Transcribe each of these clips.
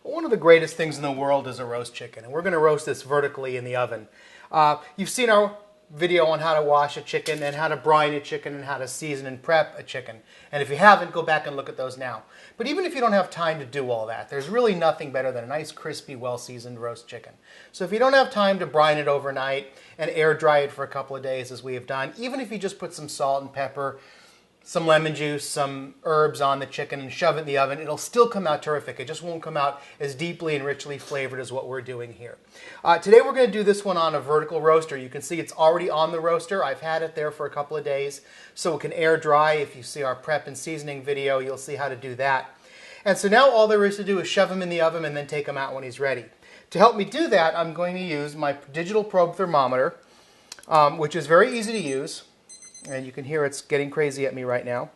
One of the greatest things in the world is a roast chicken, and we're going to roast this vertically in the oven. You've seen our video on how to wash a chicken and how to brine a chicken and how to season and prep a chicken. And if you haven't, go back and look at those now. But even if you don't have time to do all that, there's really nothing better than a nice, crispy, well-seasoned roast chicken. So if you don't have time to brine it overnight and air dry it for a couple of days, as we have done, even if you just put some salt and pepper, some lemon juice, some herbs on the chicken and shove it in the oven, it'll still come out terrific. It just won't come out as deeply and richly flavored as what we're doing here. Today we're going to do this one on a vertical roaster. You can see it's already on the roaster. I've had it there for a couple of days so it can air dry. If you see our prep and seasoning video, you'll see how to do that. And so now all there is to do is shove him in the oven and then take him out when he's ready. To help me do that, I'm going to use my digital probe thermometer, which is very easy to use. And you can hear it's getting crazy at me right now.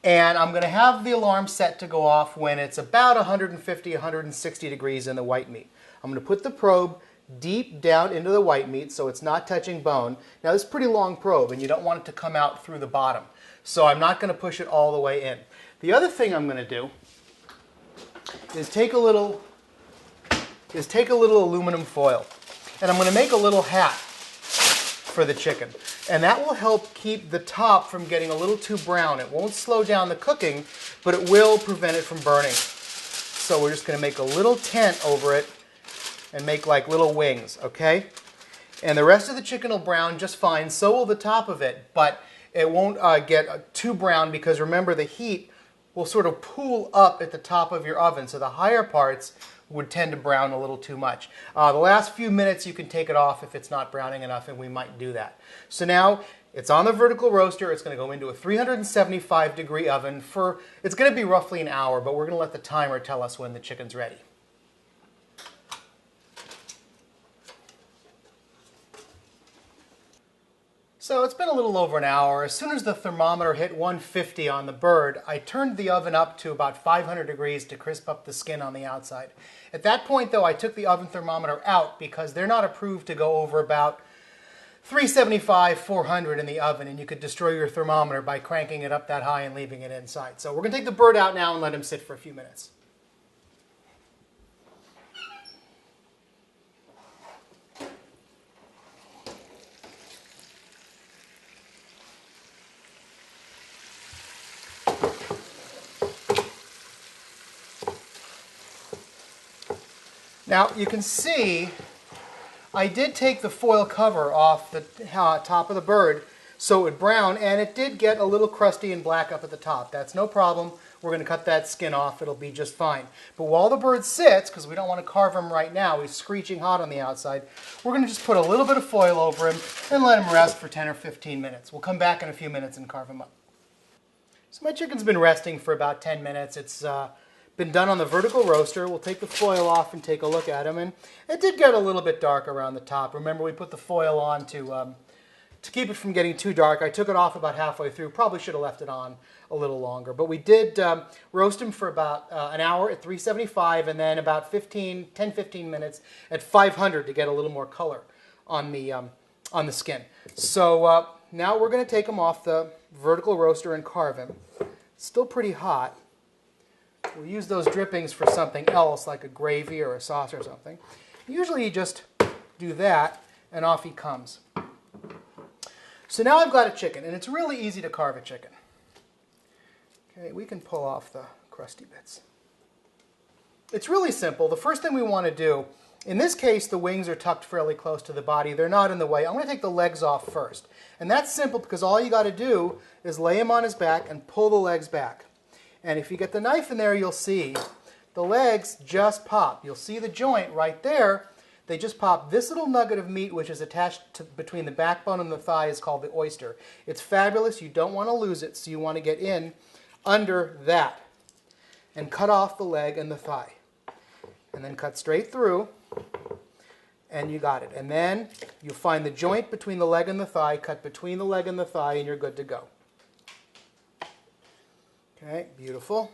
And I'm going to have the alarm set to go off when it's about 150, 160 degrees in the white meat. I'm going to put the probe deep down into the white meat so it's not touching bone. Now this is a pretty long probe and you don't want it to come out through the bottom. So I'm not going to push it all the way in. The other thing I'm going to do is take a little aluminum foil. And I'm going to make a little hat for the chicken. And that will help keep the top from getting a little too brown. It won't slow down the cooking, but it will prevent it from burning. So we're just going to make a little tent over it and make like little wings, okay? And the rest of the chicken will brown just fine. So will the top of it, but it won't get too brown because remember the heat will sort of pool up at the top of your oven. So the higher parts would tend to brown a little too much. The last few minutes you can take it off if it's not browning enough, and we might do that. So now it's on the vertical roaster. It's going to go into a 375 degree oven for, it's going to be roughly an hour, but we're going to let the timer tell us when the chicken's ready. So it's been a little over an hour. As soon as the thermometer hit 150 on the bird, I turned the oven up to about 500 degrees to crisp up the skin on the outside. At that point, though, I took the oven thermometer out because they're not approved to go over about 375, 400 in the oven, and you could destroy your thermometer by cranking it up that high and leaving it inside. So we're going to take the bird out now and let him sit for a few minutes. Now you can see I did take the foil cover off the top of the bird so it would brown, and it did get a little crusty and black up at the top. That's no problem. We're going to cut that skin off. It'll be just fine. But while the bird sits, because we don't want to carve him right now, he's screeching hot on the outside, we're going to just put a little bit of foil over him and let him rest for 10 or 15 minutes. We'll come back in a few minutes and carve him up. So my chicken's been resting for about 10 minutes. It's been done on the vertical roaster. We'll take the foil off and take a look at him. And it did get a little bit dark around the top. Remember, we put the foil on to keep it from getting too dark. I took it off about halfway through. Probably should have left it on a little longer. But we did roast him for about an hour at 375 and then about 10-15 minutes at 500 to get a little more color on the skin. So now we're going to take him off the vertical roaster and carve him. It's still pretty hot. We'll use those drippings for something else, like a gravy or a sauce or something. Usually you just do that, and off he comes. So now I've got a chicken, and it's really easy to carve a chicken. Okay, we can pull off the crusty bits. It's really simple. The first thing we want to do, in this case, the wings are tucked fairly close to the body. They're not in the way. I'm going to take the legs off first. And that's simple because all you got to do is lay him on his back and pull the legs back. And if you get the knife in there, you'll see the legs just pop. You'll see the joint right there. They just pop. This little nugget of meat, which is attached to between the backbone and the thigh, is called the oyster. It's fabulous. You don't want to lose it, so you want to get in under that and cut off the leg and the thigh. And then cut straight through, and you got it. And then you'll find the joint between the leg and the thigh, cut between the leg and the thigh, and you're good to go. Okay, beautiful.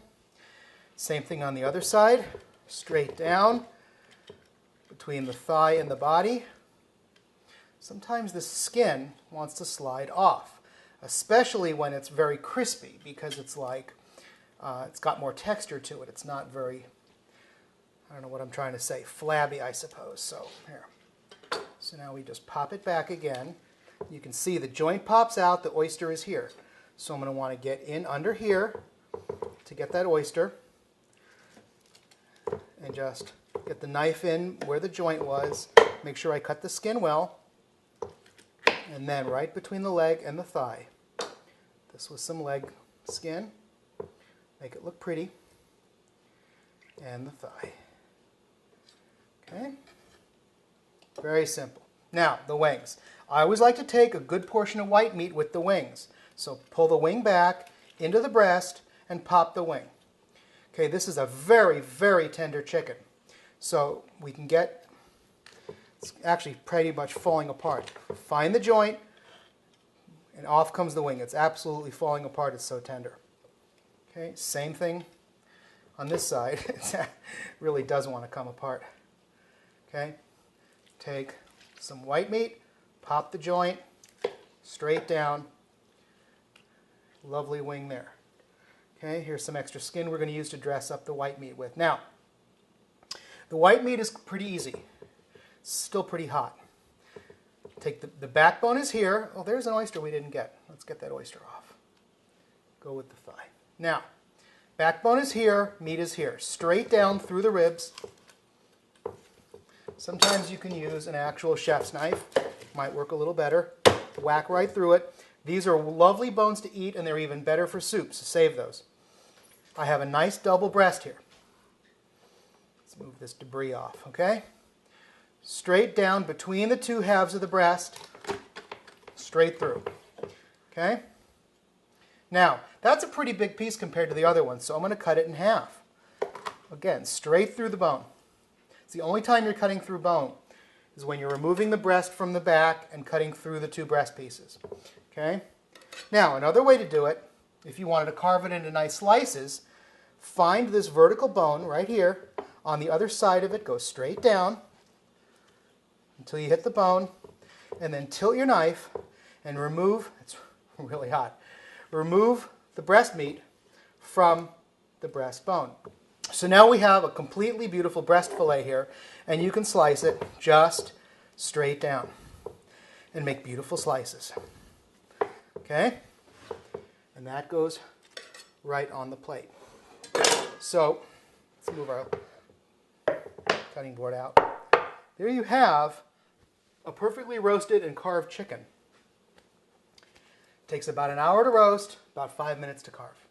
Same thing on the other side. Straight down between the thigh and the body. Sometimes the skin wants to slide off, especially when it's very crispy because it's like it's got more texture to it. It's not very I don't know what I'm trying to say, flabby, I suppose. So here. So now we just pop it back again. You can see the joint pops out, the oyster is here. So I'm going to want to get in under here to get that oyster and just get the knife in where the joint was. Make sure I cut the skin well. And then right between the leg and the thigh. This was some leg skin. Make it look pretty. And the thigh. Okay? Very simple. Now, the wings. I always like to take a good portion of white meat with the wings. So pull the wing back into the breast and pop the wing. Okay, this is a very, very tender chicken. So we can get, it's actually pretty much falling apart. Find the joint, and off comes the wing. It's absolutely falling apart. It's so tender. Okay, same thing on this side. It really doesn't want to come apart. Okay, take some white meat, pop the joint, straight down. Lovely wing there. Okay, here's some extra skin we're going to use to dress up the white meat with. Now, the white meat is pretty easy. It's still pretty hot. Take the backbone is here. Oh, there's an oyster we didn't get. Let's get that oyster off. Go with the thigh. Now, backbone is here, meat is here. Straight down through the ribs. Sometimes you can use an actual chef's knife. Might work a little better. Whack right through it. These are lovely bones to eat, and they're even better for soups, so save those. I have a nice double breast here. Let's move this debris off, okay? Straight down between the two halves of the breast, straight through, okay? Now, that's a pretty big piece compared to the other one, so I'm going to cut it in half. Again, straight through the bone. It's the only time you're cutting through bone is when you're removing the breast from the back and cutting through the two breast pieces. Okay? Now, another way to do it, if you wanted to carve it into nice slices, find this vertical bone right here. On the other side of it, go straight down until you hit the bone, and then tilt your knife and remove, it's really hot, remove the breast meat from the breastbone. So now we have a completely beautiful breast fillet here, and you can slice it just straight down and make beautiful slices. Okay? And that goes right on the plate. So, let's move our cutting board out. There you have a perfectly roasted and carved chicken. Takes about an hour to roast, about 5 minutes to carve.